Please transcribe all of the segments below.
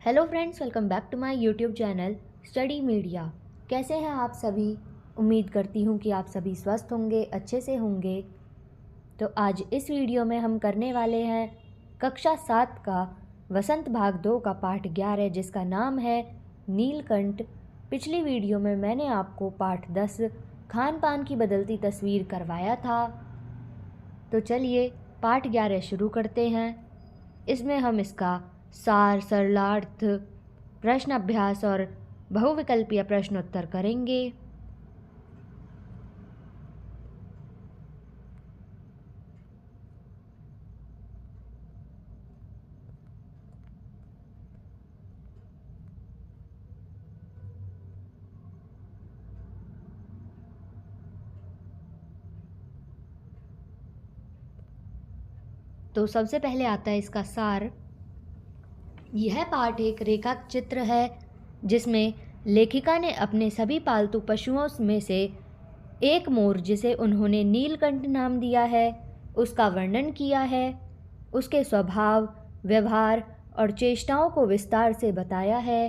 Hello friends, welcome back to my YouTube channel study media. कैसे हैं आप सभी? उम्मीद करती हूँ कि आप सभी स्वस्थ होंगे, अच्छे से होंगे। तो आज इस वीडियो में हम करने वाले हैं कक्षा 7 का वसंत भाग 2 का पाठ 11, जिसका नाम है नीलकंठ। पिछली वीडियो में मैंने आपको पाठ 10 खान पान की बदलती तस्वीर करवाया था। तो चलिए पाठ 11 शुरू करते हैं। इसमें हम इसका सार, सरलार्थ, प्रश्न अभ्यास और बहुविकल्पीय प्रश्नोत्तर करेंगे। तो सबसे पहले आता है इसका सार। यह पाठ एक रेखा चित्र है जिसमें लेखिका ने अपने सभी पालतू पशुओं में से एक मोर, जिसे उन्होंने नीलकंठ नाम दिया है, उसका वर्णन किया है। उसके स्वभाव, व्यवहार और चेष्टाओं को विस्तार से बताया है।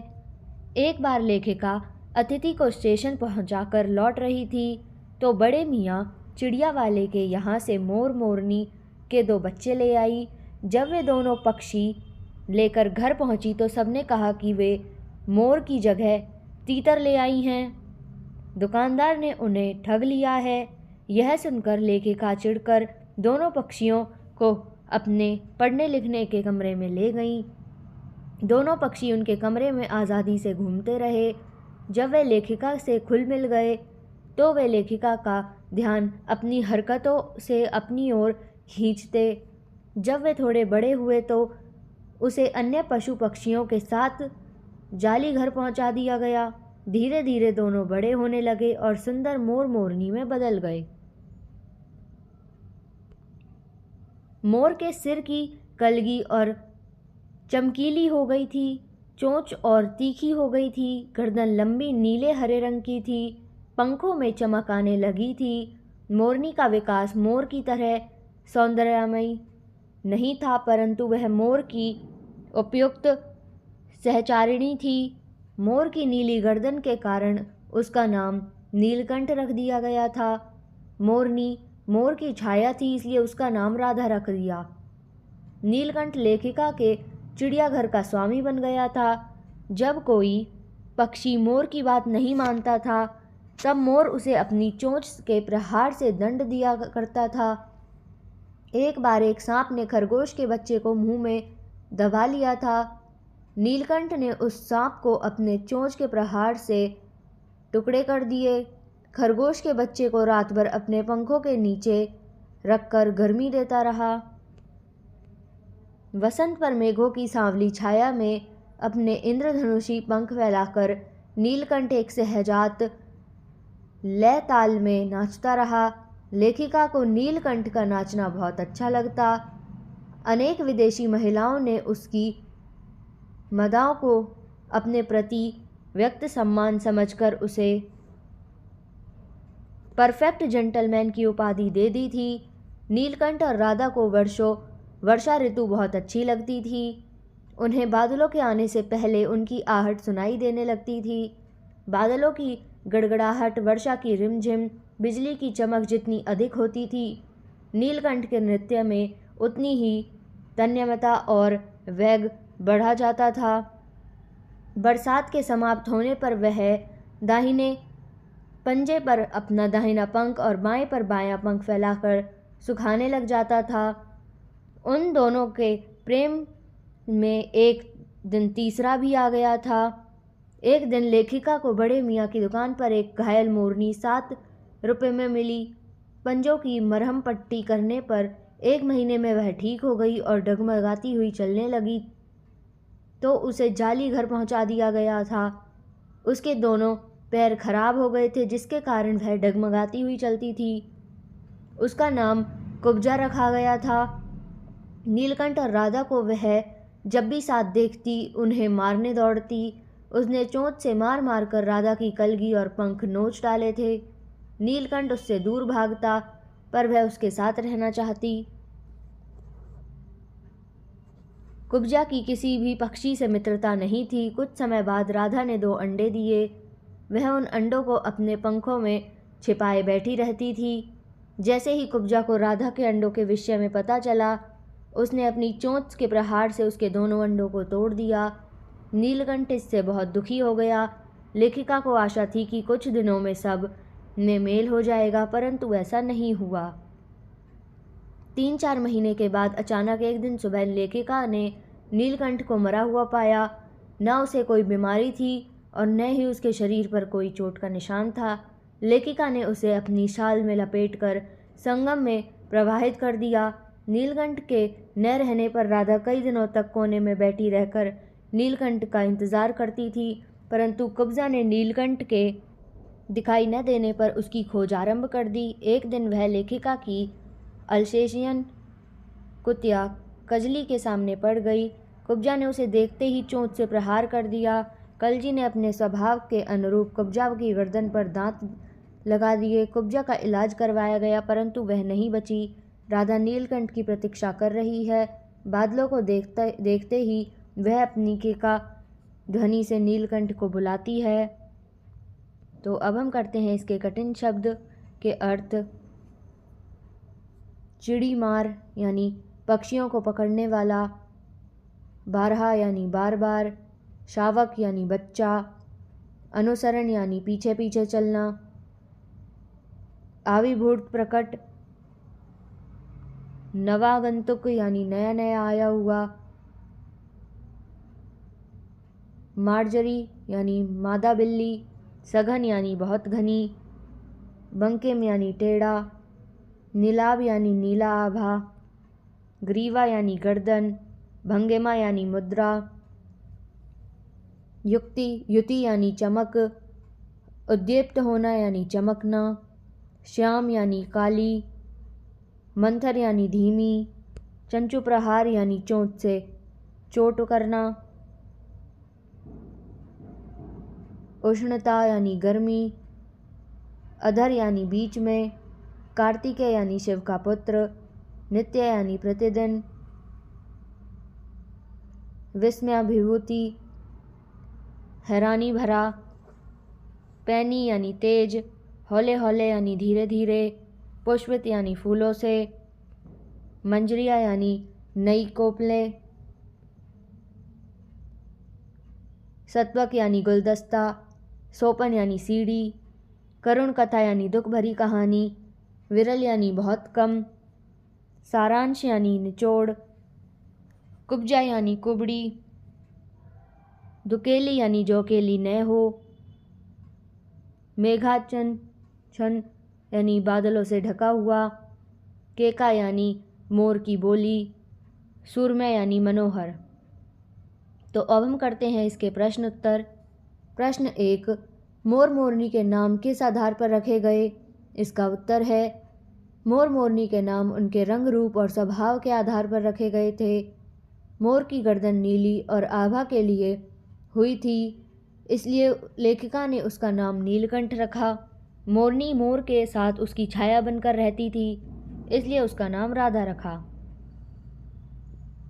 एक बार लेखिका अतिथि को स्टेशन पहुंचाकर लौट रही थी तो बड़े मियाँ चिड़िया वाले के यहाँ से मोर मोरनी के 2 बच्चे ले आई। जब वे दोनों पक्षी लेकर घर पहुंची तो सबने कहा कि वे मोर की जगह तीतर ले आई हैं। दुकानदार ने उन्हें ठग लिया है। यह सुनकर लेखिका चिढ़कर दोनों पक्षियों को अपने पढ़ने लिखने के कमरे में ले गईं। दोनों पक्षी उनके कमरे में आज़ादी से घूमते रहे। जब वे लेखिका से खुल मिल गए तो वे लेखिका का ध्यान अपनी हरकतों से अपनी ओर खींचते। जब वे थोड़े बड़े हुए तो उसे अन्य पशु पक्षियों के साथ जाली घर पहुंचा दिया गया। धीरे धीरे दोनों बड़े होने लगे और सुंदर मोर मोरनी में बदल गए। मोर के सिर की कलगी और चमकीली हो गई थी, चोंच और तीखी हो गई थी, गर्दन लंबी नीले हरे रंग की थी, पंखों में चमक आने लगी थी। मोरनी का विकास मोर की तरह सौंदर्यमयी नहीं था, परंतु वह मोर की उपयुक्त सहचारिणी थी। मोर की नीली गर्दन के कारण उसका नाम नीलकंठ रख दिया गया था। मोरनी मोर की छाया थी, इसलिए उसका नाम राधा रख दिया। नीलकंठ लेखिका के चिड़ियाघर का स्वामी बन गया था। जब कोई पक्षी मोर की बात नहीं मानता था तब मोर उसे अपनी चोंच के प्रहार से दंड दिया करता था। एक बार एक सांप ने खरगोश के बच्चे को मुंह में दबा लिया था। नीलकंठ ने उस सांप को अपने चोंच के प्रहार से टुकड़े कर दिए। खरगोश के बच्चे को रात भर अपने पंखों के नीचे रखकर गर्मी देता रहा। वसंत पर मेघों की सांवली छाया में अपने इंद्रधनुषी पंख फैलाकर नीलकंठ एक सहजात लय ताल में नाचता रहा। लेखिका को नीलकंठ का नाचना बहुत अच्छा लगता। अनेक विदेशी महिलाओं ने उसकी मदाओं को अपने प्रति व्यक्त सम्मान समझकर उसे परफेक्ट जेंटलमैन की उपाधि दे दी थी। नीलकंठ और राधा को वर्षा ऋतु बहुत अच्छी लगती थी। उन्हें बादलों के आने से पहले उनकी आहट सुनाई देने लगती थी। बादलों की गड़गड़ाहट, वर्षा की रिमझिम, बिजली की चमक जितनी अधिक होती थी, नीलकंठ के नृत्य में उतनी ही तन्यमता और वेग बढ़ा जाता था। बरसात के समाप्त होने पर वह दाहिने पंजे पर अपना दाहिना पंख और बाएं पर बायां पंख फैलाकर सुखाने लग जाता था। उन दोनों के प्रेम में एक दिन तीसरा भी आ गया था। एक दिन लेखिका को बड़े मियाँ की दुकान पर एक घायल मोरनी 7 रुपये में मिली। पंजों की मरहम पट्टी करने पर 1 महीने में वह ठीक हो गई और डगमगाती हुई चलने लगी तो उसे जाली घर पहुंचा दिया गया था। उसके दोनों पैर खराब हो गए थे, जिसके कारण वह डगमगाती हुई चलती थी। उसका नाम कुब्जा रखा गया था। नीलकंठ और राधा को वह जब भी साथ देखती उन्हें मारने दौड़ती। उसने चोंच से मार मार कर राधा की कलगी और पंख नोच डाले थे। नीलकंठ उससे दूर भागता पर वह उसके साथ रहना चाहती। कुब्जा की किसी भी पक्षी से मित्रता नहीं थी। कुछ समय बाद राधा ने 2 अंडे दिए। वह उन अंडों को अपने पंखों में छिपाए बैठी रहती थी। जैसे ही कुब्जा को राधा के अंडों के विषय में पता चला, उसने अपनी चोंच के प्रहार से उसके दोनों अंडों को तोड़ दिया। नीलकंठ इससे बहुत दुखी हो गया। लेखिका को आशा थी कि कुछ दिनों में सब में मेल हो जाएगा, परंतु ऐसा नहीं हुआ। 3-4 महीने के बाद अचानक एक दिन सुबह लेखिका ने नीलकंठ को मरा हुआ पाया। न उसे कोई बीमारी थी और न ही उसके शरीर पर कोई चोट का निशान था। लेखिका ने उसे अपनी शाल में लपेटकर संगम में प्रवाहित कर दिया। नीलकंठ के न रहने पर राधा कई दिनों तक कोने में बैठी रहकर नीलकंठ का इंतजार करती थी, परंतु कुब्जा ने नीलकंठ के दिखाई न देने पर उसकी खोज आरंभ कर दी। एक दिन वह लेखिका की अल्सेशियन कुतिया कजली के सामने पड़ गई। कुब्जा ने उसे देखते ही चोंच से प्रहार कर दिया। कलजी ने अपने स्वभाव के अनुरूप कुब्जा की गर्दन पर दांत लगा दिए। कुब्जा का इलाज करवाया गया, परंतु वह नहीं बची। राधा नीलकंठ की प्रतीक्षा कर रही है। बादलों को देखते ही वह अपनी केका ध्वनि से नीलकंठ को बुलाती है। तो अब हम करते हैं इसके कठिन शब्द के अर्थ। चिड़ी मार यानी पक्षियों को पकड़ने वाला, बारहा यानी बार बार, शावक यानी बच्चा, अनुसरण यानी पीछे पीछे चलना, आविर्भूत प्रकट, नवागंतुक यानी नया नया आया हुआ, मार्जरी यानी मादा बिल्ली, सघन यानी बहुत घनी, बंकिम यानी टेढ़ा, नीलाभ यानी नीला आभा, ग्रीवा यानी गर्दन, भंगिमा यानी मुद्रा, युति यानी चमक, उद्दीप्त होना यानी चमकना, श्याम यानी काली, मंथर यानी धीमी, चंचु प्रहार यानी चोंच से चोट करना, उष्णता यानी गर्मी, अधर यानी बीच में, कार्तिकेय यानी शिव का पुत्र, नित्य यानी प्रतिदिन, विस्मयाभिभूति हैरानी भरा, पैनी यानी तेज, हौले हौले यानी धीरे धीरे, पुष्पित यानी फूलों से, मंजरिया यानी नई कोपले, सत्वक यानी गुलदस्ता, सोपन यानी सीढ़ी, करुण कथा यानी दुख भरी कहानी, विरल यानी बहुत कम, सारांश यानी निचोड़, कुब्जा यानी कुबड़ी, दुकेली यानी जो केली न हो, मेघाच्छन्न यानी बादलों से ढका हुआ, केका यानी मोर की बोली, सूरमय यानी मनोहर। तो अब हम करते हैं इसके प्रश्न उत्तर। प्रश्न 1, मोर मोरनी के नाम किस आधार पर रखे गए? इसका उत्तर है मोर मोरनी के नाम उनके रंग रूप और स्वभाव के आधार पर रखे गए थे। मोर की गर्दन नीली और आभा के लिए हुई थी, इसलिए लेखिका ने उसका नाम नीलकंठ रखा। मोरनी मोर के साथ उसकी छाया बनकर रहती थी, इसलिए उसका नाम राधा रखा।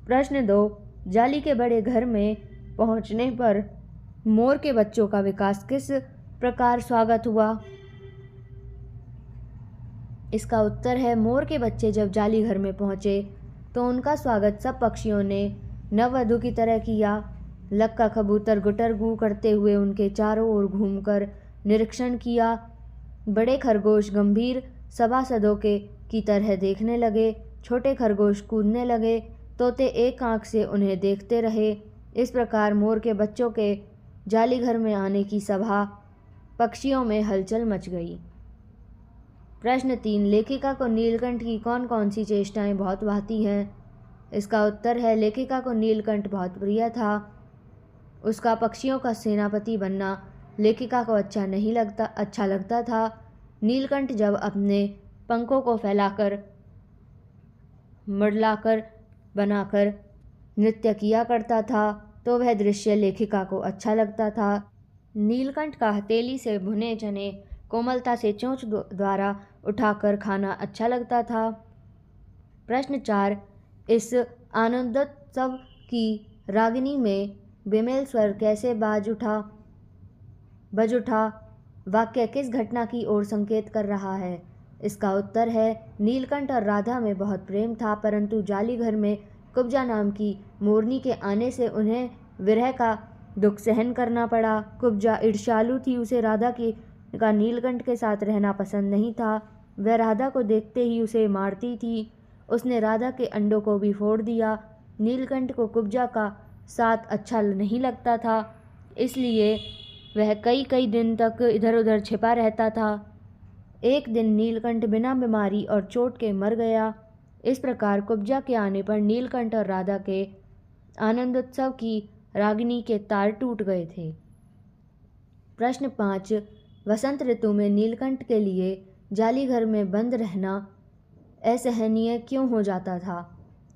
प्रश्न 2, जाली के बड़े घर में पहुंचने पर मोर के बच्चों का विकास किस प्रकार स्वागत हुआ? इसका उत्तर है मोर के बच्चे जब जाली घर में पहुंचे तो उनका स्वागत सब पक्षियों ने नववधु की तरह किया। लक्का कबूतर गुटर गू करते हुए उनके चारों ओर घूमकर निरीक्षण किया। बड़े खरगोश गंभीर सभासदों की तरह देखने लगे। छोटे खरगोश कूदने लगे। तोते एक आंख से उन्हें देखते रहे। इस प्रकार मोर के बच्चों के जाली घर में आने की सभा पक्षियों में हलचल मच गई। प्रश्न 3, लेखिका को नीलकंठ की कौन कौन सी चेष्टाएं बहुत भाती हैं? इसका उत्तर है लेखिका को नीलकंठ बहुत प्रिय था। उसका पक्षियों का सेनापति बनना लेखिका को अच्छा लगता था। नीलकंठ जब अपने पंखों को फैलाकर मड़लाकर बनाकर नृत्य किया करता था तो वह दृश्य लेखिका को अच्छा लगता था। नीलकंठ का हथेली से भुने चने कोमलता से चोंच द्वारा उठाकर खाना अच्छा लगता था। प्रश्न 4, इस आनंदोत्सव कि रागिनी में बेमेल स्वर कैसे बज उठा वाक्य किस घटना की ओर संकेत कर रहा है? इसका उत्तर है नीलकंठ और राधा में बहुत प्रेम था, परंतु जाली घर में कुब्जा नाम की मोरनी के आने से उन्हें विरह का दुख सहन करना पड़ा। कुब्जा ईर्ष्यालु थी, उसे राधा का नीलकंठ के साथ रहना पसंद नहीं था। वह राधा को देखते ही उसे मारती थी। उसने राधा के अंडों को भी फोड़ दिया। नीलकंठ को कुब्जा का साथ अच्छा नहीं लगता था, इसलिए वह कई कई दिन तक इधर उधर छिपा रहता था। एक दिन नीलकंठ बिना बीमारी और चोट के मर गया। इस प्रकार कुब्जा के आने पर नीलकंठ और राधा के आनंदोत्सव की रागिनी के तार टूट गए थे। प्रश्न 5, वसंत ऋतु में नीलकंठ के लिए जाली घर में बंद रहना असहनीय क्यों हो जाता था?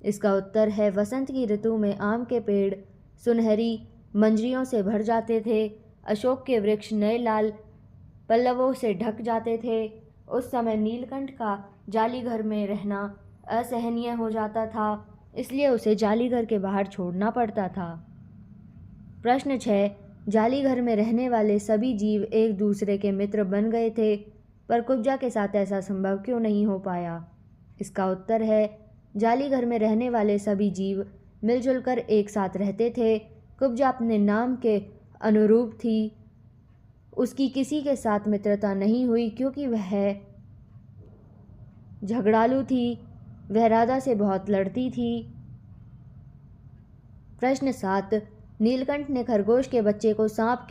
इसका उत्तर है वसंत की ऋतु में आम के पेड़ सुनहरी मंजरियों से भर जाते थे, अशोक के वृक्ष नए लाल पल्लवों से ढक जाते थे। उस समय नीलकंठ का जाली घर में रहना असहनीय हो जाता था, इसलिए उसे जाली घर के बाहर छोड़ना पड़ता था। प्रश्न 6, जाली घर में रहने वाले सभी जीव एक दूसरे के मित्र बन गए थे, पर कुब्जा के साथ ऐसा संभव क्यों नहीं हो पाया? इसका उत्तर है जाली घर में रहने वाले सभी जीव मिलजुल कर एक साथ रहते थे। कुब्जा अपने नाम के अनुरूप थी। उसकी किसी के साथ मित्रता नहीं हुई क्योंकि वह झगड़ालू थी। वह राधा से बहुत लड़ती थी। प्रश्न 7, नीलकंठ ने खरगोश के बच्चे को सांप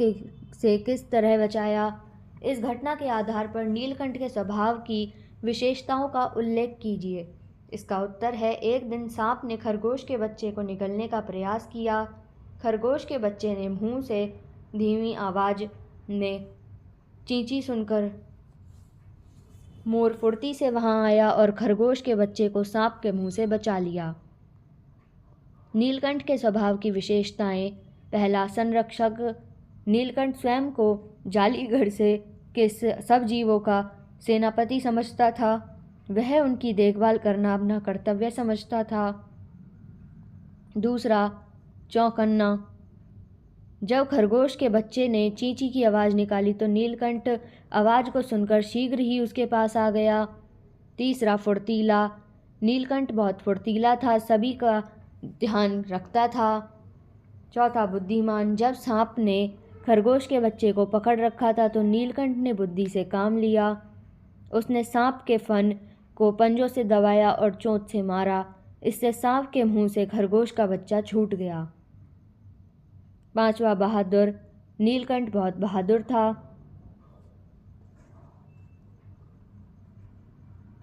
से किस तरह बचाया? इस घटना के आधार पर नीलकंठ के स्वभाव की विशेषताओं का उल्लेख कीजिए। इसका उत्तर है एक दिन सांप ने खरगोश के बच्चे को निगलने का प्रयास किया। खरगोश के बच्चे ने मुंह से धीमी आवाज में चींची सुनकर मोर फुर्ती से वहां आया और खरगोश के बच्चे को सांप के मुंह से बचा लिया। नीलकंठ के स्वभाव की विशेषताएं। पहला, संरक्षक। नीलकंठ स्वयं को जालीगढ़ के सब जीवों का सेनापति समझता था। वह उनकी देखभाल करना अपना कर्तव्य समझता था। दूसरा, चौकन्ना। जब खरगोश के बच्चे ने चींची की आवाज़ निकाली तो नीलकंठ आवाज़ को सुनकर शीघ्र ही उसके पास आ गया। तीसरा, फुर्तीला। नीलकंठ बहुत फुर्तीला था, सभी का ध्यान रखता था। चौथा, बुद्धिमान। जब सांप ने खरगोश के बच्चे को पकड़ रखा था तो नीलकंठ ने बुद्धि से काम लिया। उसने सांप के फन को पंजों से दबाया और चोंच से मारा। इससे सांप के मुंह से खरगोश का बच्चा छूट गया। पांचवा, बहादुर। नीलकंठ बहुत बहादुर था।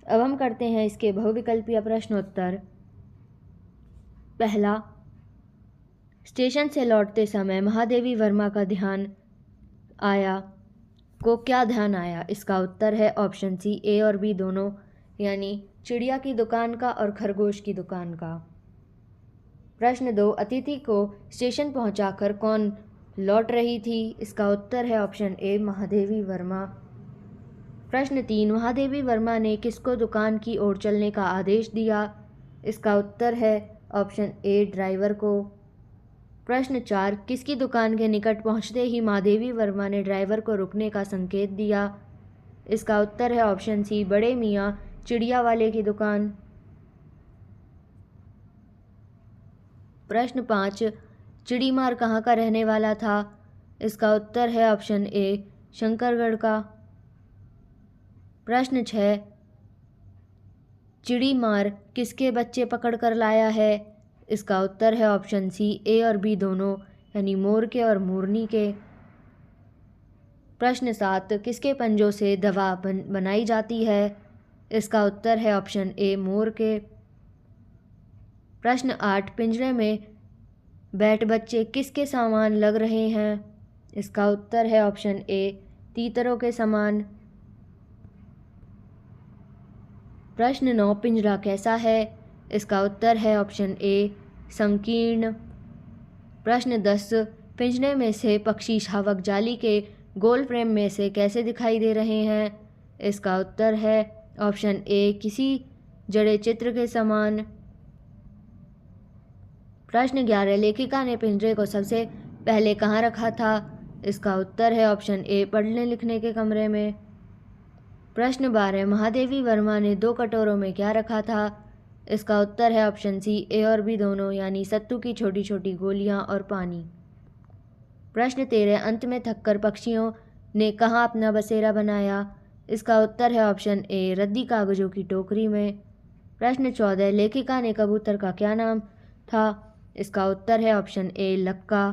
अब हम करते हैं इसके बहुविकल्पीय प्रश्नोत्तर। पहला, स्टेशन से लौटते समय महादेवी वर्मा का क्या ध्यान आया? इसका उत्तर है ऑप्शन सी, ए और बी दोनों, यानी चिड़िया की दुकान का और खरगोश की दुकान का। प्रश्न 2, अतिथि को स्टेशन पहुंचाकर कौन लौट रही थी? इसका उत्तर है ऑप्शन ए, महादेवी वर्मा। प्रश्न 3, महादेवी वर्मा ने किसको दुकान की ओर चलने का आदेश दिया? इसका उत्तर है ऑप्शन ए, ड्राइवर को। प्रश्न 4, किसकी दुकान के निकट पहुंचते ही महादेवी वर्मा ने ड्राइवर को रुकने का संकेत दिया? इसका उत्तर है ऑप्शन सी, बड़े मियाँ चिड़िया वाले की दुकान। प्रश्न 5, चिड़ीमार कहाँ का रहने वाला था? इसका उत्तर है ऑप्शन ए, शंकरगढ़ का। प्रश्न 6, चिड़ीमार किसके बच्चे पकड़ कर लाया है? इसका उत्तर है ऑप्शन सी, ए और बी दोनों, यानी मोर के और मोरनी के। प्रश्न 7, किसके पंजों से दवा बनाई जाती है? इसका उत्तर है ऑप्शन ए, मोर के। प्रश्न 8, पिंजरे में बैठ बच्चे किसके सामान लग रहे हैं? इसका उत्तर है ऑप्शन ए, तीतरों के समान। प्रश्न 9, पिंजरा कैसा है? इसका उत्तर है ऑप्शन ए, संकीर्ण। प्रश्न 10, पिंजरे में से पक्षी शावक जाली के गोल फ्रेम में से कैसे दिखाई दे रहे हैं? इसका उत्तर है ऑप्शन ए, किसी जड़े चित्र के समान। प्रश्न 11, लेखिका ने पिंजरे को सबसे पहले कहाँ रखा था? इसका उत्तर है ऑप्शन ए, पढ़ने लिखने के कमरे में। प्रश्न 12, महादेवी वर्मा ने 2 कटोरों में क्या रखा था? इसका उत्तर है ऑप्शन सी, ए और बी दोनों, यानी सत्तू की छोटी छोटी गोलियां और पानी। प्रश्न 13, अंत में थककर पक्षियों ने कहाँ अपना बसेरा बनाया? इसका उत्तर है ऑप्शन ए, रद्दी कागजों की टोकरी में। प्रश्न 14, लेखिका ने कबूतर का क्या नाम था? इसका उत्तर है ऑप्शन ए, लक्का।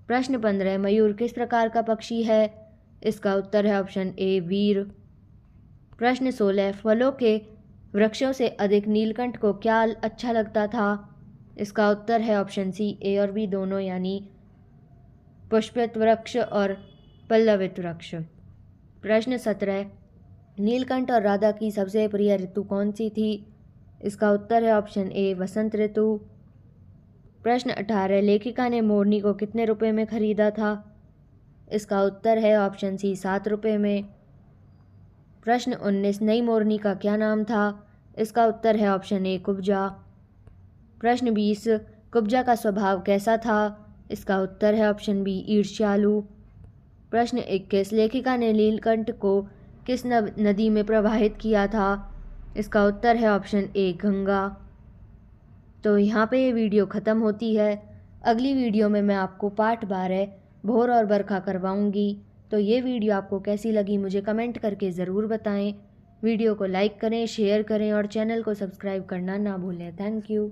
प्रश्न 15, मयूर किस प्रकार का पक्षी है? इसका उत्तर है ऑप्शन ए, वीर। प्रश्न 16, फलों के वृक्षों से अधिक नीलकंठ को क्या अच्छा लगता था? इसका उत्तर है ऑप्शन सी, ए और बी दोनों, यानी पुष्पित वृक्ष और पल्लवित वृक्ष। प्रश्न 17, नीलकंठ और राधा की सबसे प्रिय ऋतु कौन सी थी? इसका उत्तर है ऑप्शन ए, वसंत ऋतु। प्रश्न 18, लेखिका ने मोरनी को कितने रुपए में खरीदा था? इसका उत्तर है ऑप्शन सी, 7 रुपये में। प्रश्न 19, नई मोरनी का क्या नाम था? इसका उत्तर है ऑप्शन ए, कुब्जा। प्रश्न 20, कुब्जा का स्वभाव कैसा था? इसका उत्तर है ऑप्शन बी, ईर्ष्यालु। प्रश्न 21, लेखिका ने नीलकंठ को किस नदी में प्रवाहित किया था? इसका उत्तर है ऑप्शन ए, गंगा। तो यहाँ पे ये वीडियो ख़त्म होती है। अगली वीडियो में मैं आपको पार्ट 12 भोर और बरखा करवाऊँगी। तो ये वीडियो आपको कैसी लगी मुझे कमेंट करके ज़रूर बताएं। वीडियो को लाइक करें, शेयर करें और चैनल को सब्सक्राइब करना ना भूलें। Thank you.